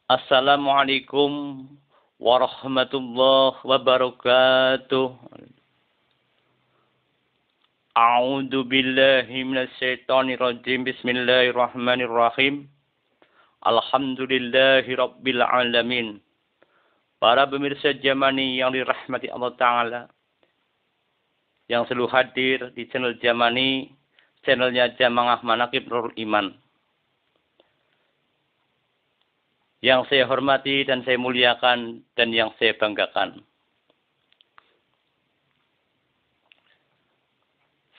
Assalamualaikum warahmatullahi wabarakatuh. A'udzu billahi minasyaitonir rajim. Bismillahirrahmanirrahim. Alhamdulillahi rabbil alamin. Para pemirsa Jamani yang dirahmati Allah Ta'ala, yang selalu hadir di channel Jamani, channelnya Jamaah Manaqib Nurul Iman. Yang saya hormati dan saya muliakan dan yang saya banggakan.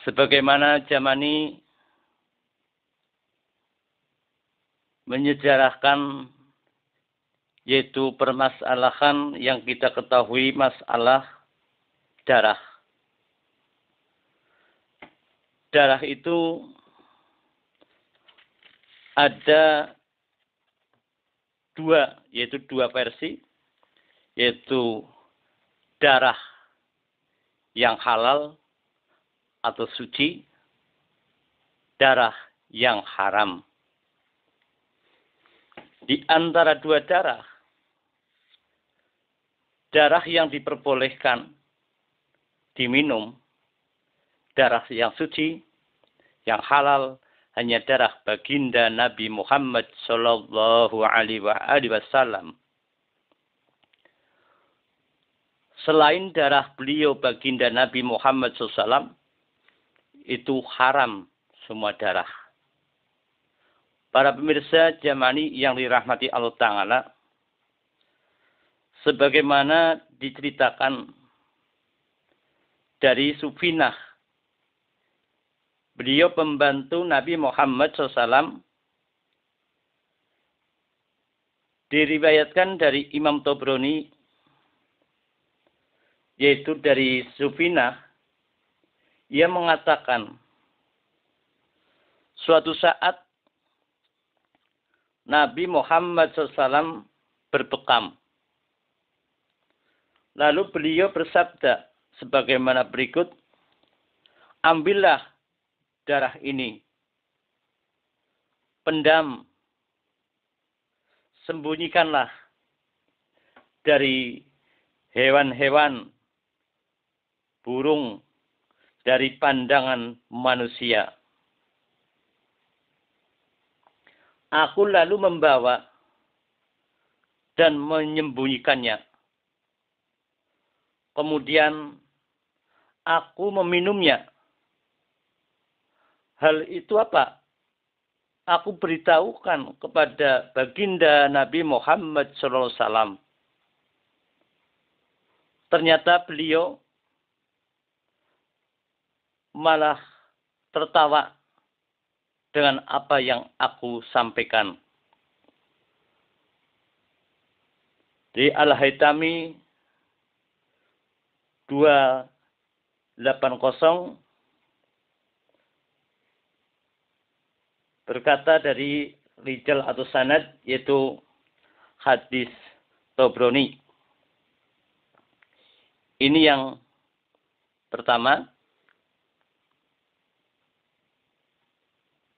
Sebagaimana Jamani menyejarahkan, yaitu permasalahan yang kita ketahui, masalah darah. Darah itu ada dua versi, yaitu darah yang halal atau suci, darah yang haram. Di antara dua darah yang diperbolehkan diminum, darah yang suci, yang halal, hanya darah baginda Nabi Muhammad Sallallahu Alaihi Wasallam. Selain darah beliau baginda Nabi Muhammad SAW, itu haram semua darah. Para pemirsa Jamani yang dirahmati Allah Ta'ala, sebagaimana diceritakan dari Sufinah, beliau pembantu Nabi Muhammad SAW, diriwayatkan dari Imam Tobroni, yaitu dari Sufinah, ia mengatakan, suatu saat Nabi Muhammad SAW berbekam. Lalu beliau bersabda sebagaimana berikut, ambillah darah ini, pendam, sembunyikanlah dari hewan-hewan, burung, dari pandangan manusia. Aku lalu membawa dan menyembunyikannya. Kemudian aku meminumnya. Hal itu apa? Aku beritahukan kepada baginda Nabi Muhammad SAW. Ternyata beliau malah tertawa dengan apa yang aku sampaikan. Di Al-Haytami 280 berkata dari rijal atau sanad, yaitu hadis Tobroni. Ini yang pertama,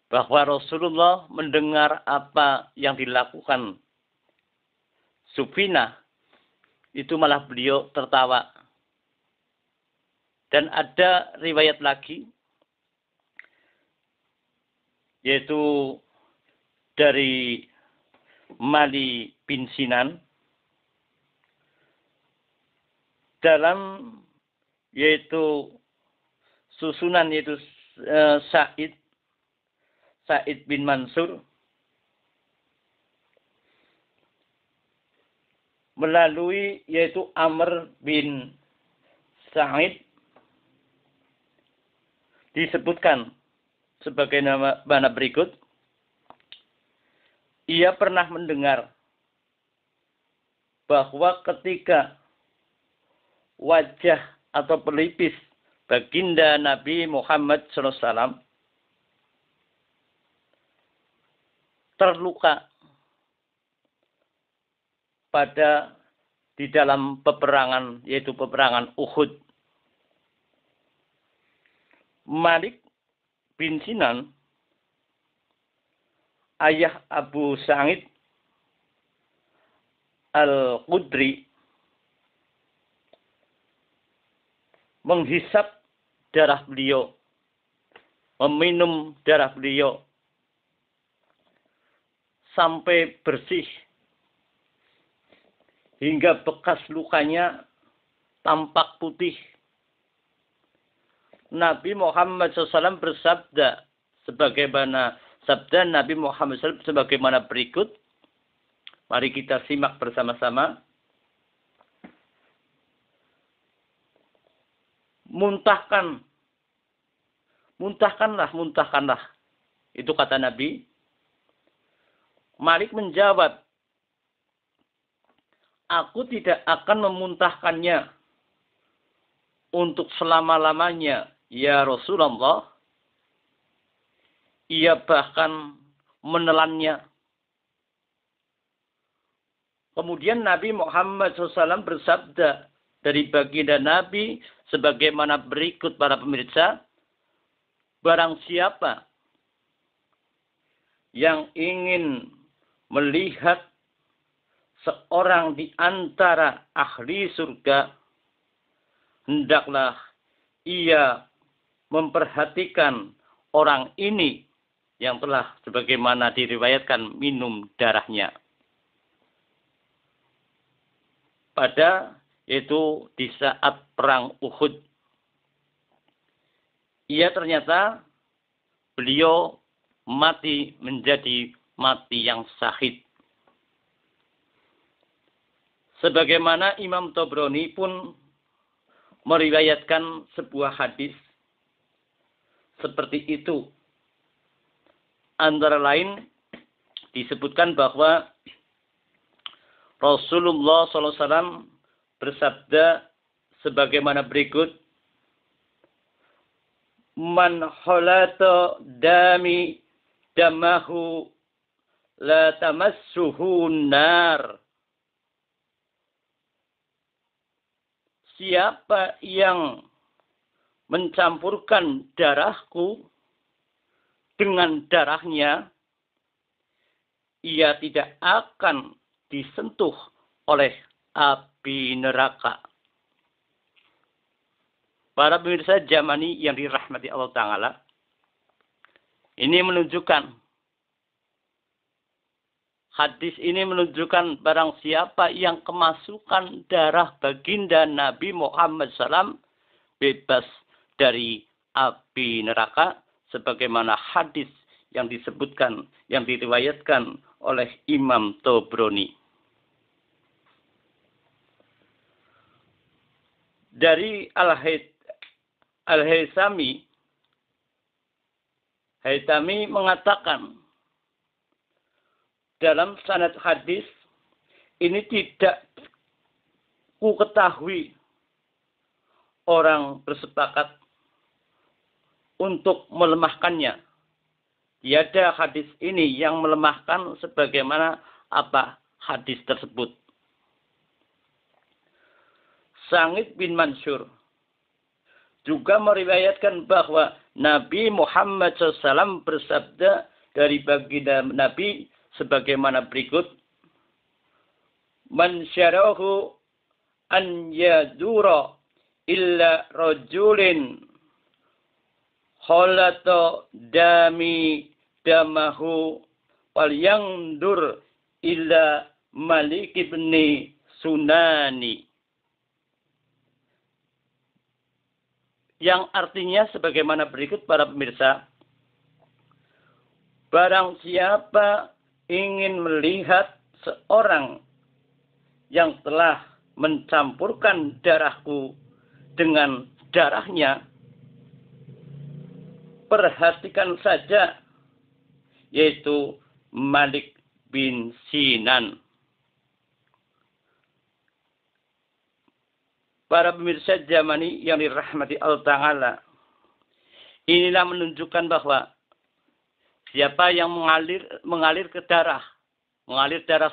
bahwa Rasulullah mendengar apa yang dilakukan Sufinah, itu malah beliau tertawa. Dan ada riwayat lagi, yaitu dari Mali bin Sinan, dalam yaitu susunan, yaitu Sa'id bin Mansur, melalui yaitu Amr bin Sa'id, disebutkan sebagai mana berikut. Ia pernah mendengar bahwa ketika wajah atau pelipis baginda Nabi Muhammad SAW terluka di dalam peperangan, yaitu peperangan Uhud, Malik bin Sinan, ayah Abu Sa'id, Al-Qudri menghisap darah beliau, meminum darah beliau sampai bersih hingga bekas lukanya tampak putih. Nabi Muhammad SAW bersabda sebagaimana sabda Nabi Muhammad SAW sebagaimana berikut. Mari kita simak bersama-sama. Muntahkanlah. Itu kata Nabi. Malik menjawab, aku tidak akan memuntahkannya untuk selama-lamanya, ya Rasulullah. Ia bahkan menelannya. Kemudian Nabi Muhammad SAW bersabda dari baginda Nabi sebagaimana berikut para pemirsa. Barang siapa yang ingin melihat seorang di antara ahli surga, hendaklah ia memperhatikan orang ini yang telah sebagaimana diriwayatkan minum darahnya. Pada itu di saat perang Uhud. Ia ternyata beliau mati menjadi mati yang syahid. Sebagaimana Imam Tabrani pun meriwayatkan sebuah hadis seperti itu. Antara lain disebutkan bahwa Rasulullah SAW bersabda sebagaimana berikut. Man halata dami damahu la tamassuhu nar. Siapa yang mencampurkan darahku dengan darahnya, ia tidak akan disentuh oleh api neraka. Para pemirsa Jamani yang dirahmati Allah Ta'ala, ini menunjukkan, hadis ini menunjukkan barang siapa yang kemasukan darah baginda Nabi Muhammad SAW bebas dari api neraka, sebagaimana hadis yang disebutkan, yang diriwayatkan oleh Imam Tabrani. Dari Al-Haythami mengatakan dalam sanad hadis ini tidak ku ketahui orang bersepakat untuk melemahkannya. Tiada hadis ini yang melemahkan sebagaimana apa hadis tersebut. Sa'id bin Mansur juga meriwayatkan bahwa Nabi Muhammad SAW bersabda dari baginda Nabi sebagaimana berikut. Man syarahu an yadura illa rajulin khalata dami damahu wal yangdur illa Malik ibni Sunani. Yang artinya sebagaimana berikut para pemirsa. Barang siapa ingin melihat seorang yang telah mencampurkan darahku dengan darahnya, perhatikan saja, yaitu Malik bin Sinan. Para pemirsa Jamani yang dirahmati Allah Ta'ala, inilah menunjukkan bahwa siapa yang mengalir darah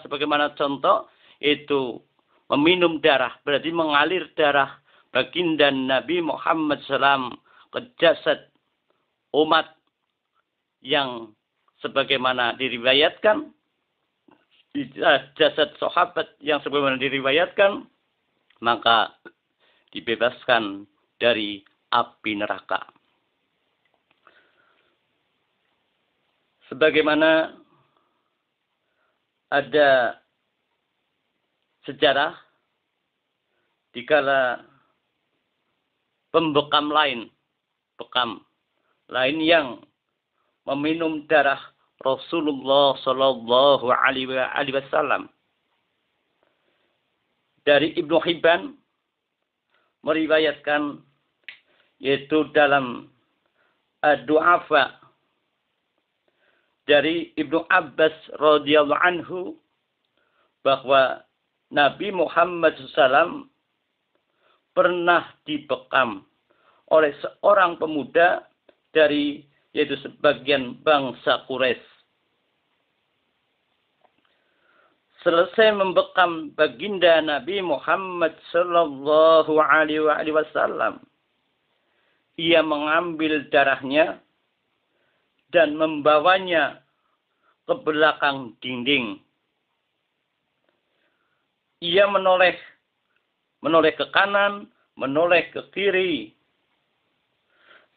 sebagaimana contoh, itu meminum darah, berarti mengalir darah baginda Nabi Muhammad SAW ke jasad umat yang sebagaimana diriwayatkan jasad sahabat yang sebagaimana diriwayatkan, maka dibebaskan dari api neraka. Sebagaimana ada sejarah dikala pembekam lain yang meminum darah Rasulullah Shallallahu Alaihi Wasallam. Dari Ibnu Hibban meriwayatkan, yaitu dalam Ad-Du'afa dari Ibnu Abbas radhiyallahu anhu, bahwa Nabi Muhammad SAW pernah dibekam oleh seorang pemuda yaitu sebagian bangsa Quraisy. Selesai membekam baginda Nabi Muhammad sallallahu alaihi wasallam, ia mengambil darahnya dan membawanya ke belakang dinding. Ia menoleh ke kanan, menoleh ke kiri.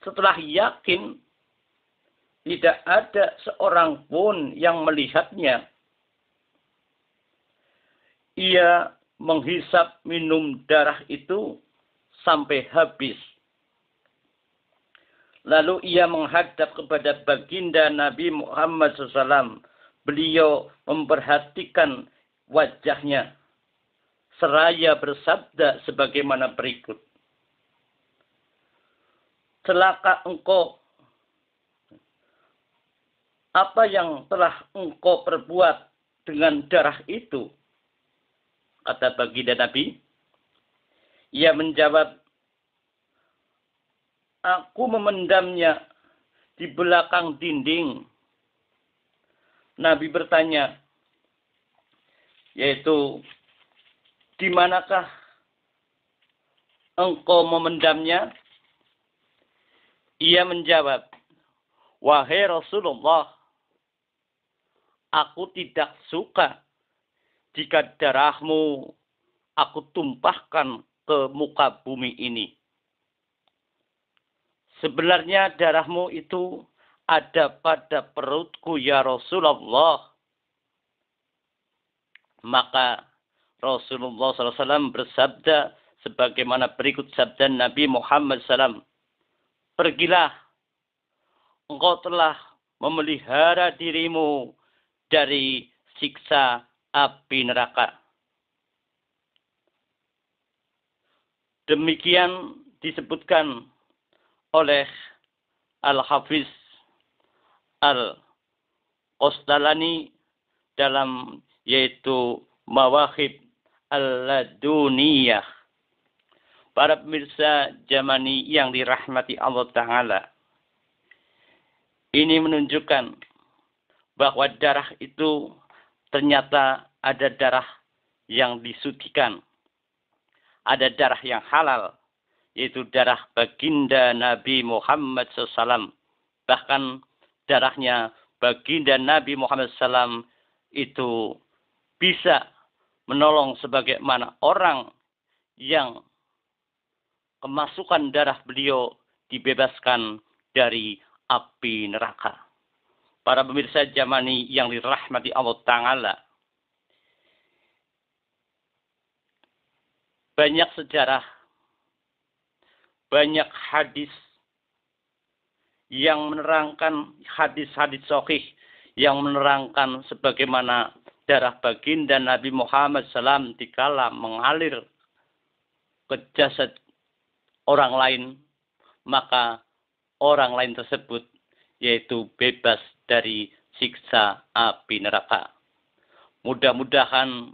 Setelah yakin tidak ada seorang pun yang melihatnya, ia menghisap minum darah itu sampai habis. Lalu ia menghadap kepada baginda Nabi Muhammad SAW. Beliau memperhatikan wajahnya, seraya bersabda sebagaimana berikut. Celaka engkau, apa yang telah engkau perbuat dengan darah itu? Kata baginda Nabi. Ia menjawab, aku memendamnya di belakang dinding. Nabi bertanya, yaitu, di manakah engkau memendamnya? Ia menjawab, wahai Rasulullah, aku tidak suka jika darahmu aku tumpahkan ke muka bumi ini. Sebenarnya darahmu itu ada pada perutku ya Rasulullah. Maka Rasulullah SAW bersabda sebagaimana berikut sabda Nabi Muhammad SAW. Pergilah, engkau telah memelihara dirimu dari siksa api neraka. Demikian disebutkan oleh Al-Hafiz Al-Qastalani dalam yaitu Mawahib Al-Laduniyah. Para pemirsa Jamani yang dirahmati Allah Ta'ala. Ini menunjukkan bahwa darah itu ternyata ada darah yang disucikan. Ada darah yang halal, yaitu darah baginda Nabi Muhammad SAW. Bahkan darahnya baginda Nabi Muhammad SAW itu bisa menolong sebagaimana orang yang kemasukan darah beliau dibebaskan dari api neraka. Para pemirsa Jamani yang dirahmati Allah Ta'ala. Banyak sejarah, banyak hadis yang menerangkan, hadis-hadis sahih yang menerangkan sebagaimana darah baginda Nabi Muhammad SAW dikala mengalir ke jasad orang lain, maka orang lain tersebut yaitu bebas dari siksa api neraka. Mudah-mudahan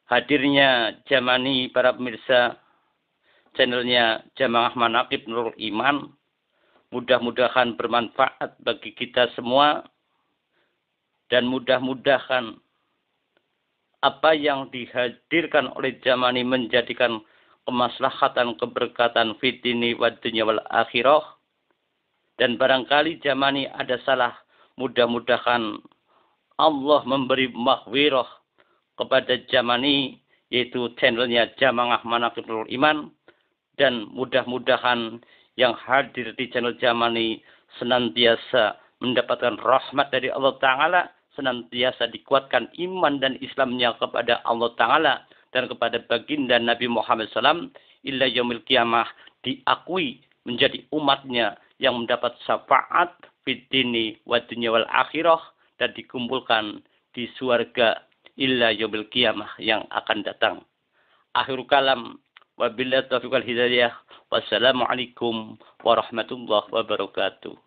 hadirnya Jamani para pemirsa channelnya Jamaah Manaqib Nurul Iman, mudah-mudahan bermanfaat bagi kita semua, dan mudah-mudahan apa yang dihadirkan oleh Jamani menjadikan kemaslahatan, keberkatan fitini wa dunya wal akhirah. Dan barangkali Jamani ada salah, mudah-mudahan Allah memberi maghfirah kepada Jamani, yaitu channelnya Jamaah Manaqibul Iman, dan mudah-mudahan yang hadir di channel Jamani senantiasa mendapatkan rahmat dari Allah Ta'ala, senantiasa dikuatkan iman dan Islamnya kepada Allah Ta'ala dan kepada baginda Nabi Muhammad SAW, illa yaumil qiyamah, diakui menjadi umatnya yang mendapat syafaat fid dini wa dunya wal akhirah, dan dikumpulkan di surga illa yaumil qiyamah yang akan datang. Akhirul kalam, wabillahi taufiq wal hidayah. Wassalamualaikum warahmatullahi wabarakatuh.